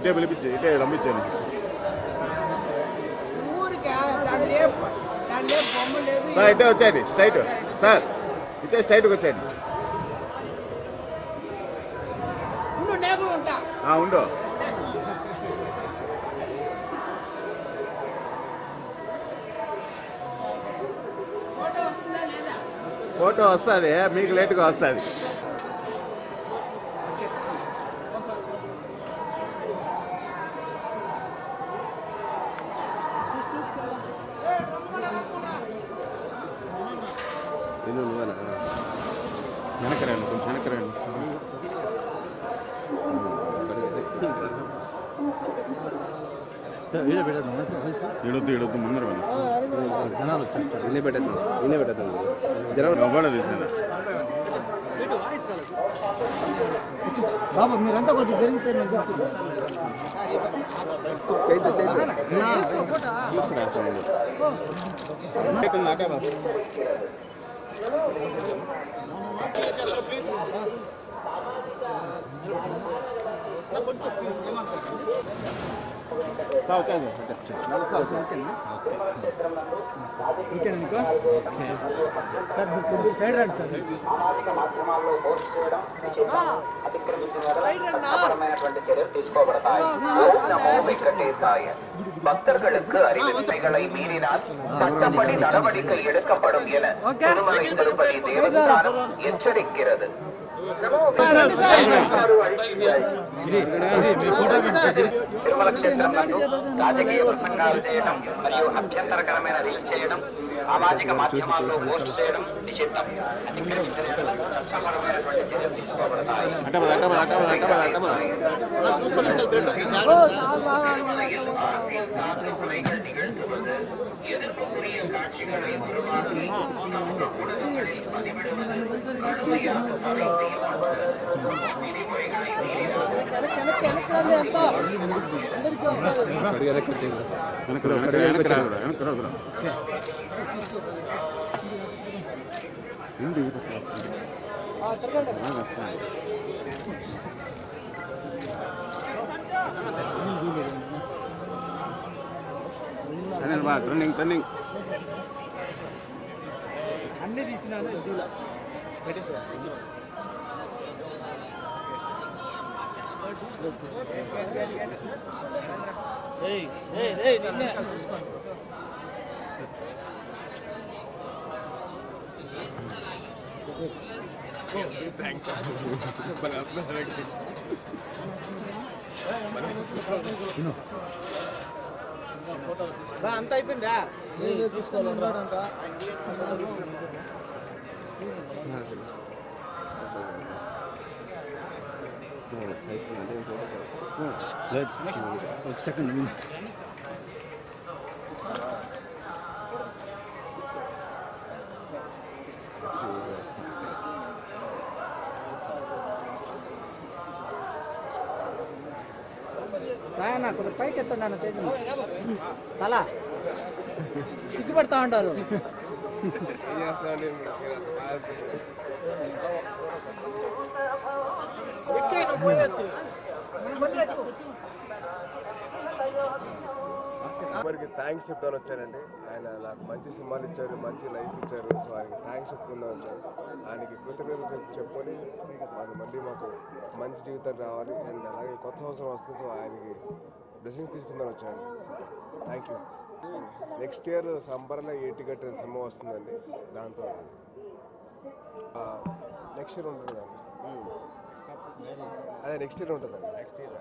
ఇటే పిలిపించి ఇటే రంపించండి. సార్ ఇటే వచ్చాయండి స్ట్రైట్. సార్ ఇటే స్ట్రైట్కి వచ్చాయండి. ఉండు. ఫోటో వస్తుంది, మీకు లేట్గా వస్తుంది. వెనకరండి, కొంచెం వెనకరండి. ఇడొద్దు ముందర జనాలు వచ్చారు సార్. ఇన్నే పెట్టేద్దాం జనం తీసిందా బాబు మీరంతా కొద్దిగా జరిగితే సైడ్ రండి సార్. பக்தர்களுக்கு அறிவிப்பைகளை மீறினால் சட்டப்படி நடவடிக்கை எடுக்கப்படும் என திருமலை திருப்பதி தேவஸ்தானம் எச்சரிக்கிறது. తిరుమల క్షేత్రంలో రాజకీయ ప్రసంగాలు చేయడం మరియు అభ్యంతరకరమైన రీల్స్ చేయడం, సామాజిక మాధ్యమాల్లో పోస్ట్ చేయడం నిషిద్ధం. అతిక్రమించిన చట్టపరమైనటువంటి చర్యలు తీసుకోబడతాయి. அரசியல் சார்ந்த கொலைகள் நிகழ்த்துவது, எதிர்ப்புக்குரிய காட்சிகளை உருவாக்கி சமூக ஊடகங்களில் பதிவிடுவது கடுமையாக தடை செய்யப்பட்டுள்ளது. விதிமுறைகளை மீறினால் ట్రెండింగ్ అన్నీ తీసినాను పెట్టేసా. అంత అయిపోయిందా? ఒక సెకండ్ సాయన కొంచెం పైకి ఎత్తండి తేజ తలా సిగ్గుపడతా ఉంటారు. మరికి థ్యాంక్స్ చెప్తాను వచ్చానండి. ఆయన నాకు మంచి సినిమాలు ఇచ్చారు, మంచి లైఫ్ ఇచ్చారు. సో ఆయనకి థ్యాంక్స్ చెప్పుకుందాం వచ్చాను. ఆయనకి కృతజ్ఞతలు చెప్పుకొని మళ్ళీ మాకు మంచి జీవితం రావాలి. అండ్ అలాగే కొత్త సంవత్సరం వస్తుంది. సో ఆయనకి బ్లెస్సింగ్స్ తీసుకుందాం వచ్చానండి. Thank you. నెక్స్ట్ ఇయర్ సంబర్లో ఏటిగట్టు సినిమా వస్తుందండి. దాంతో నెక్స్ట్ ఇయర్ ఉంటుందండి. అదే నెక్స్ట్ ఇయర్ ఉంటుందండి. Next year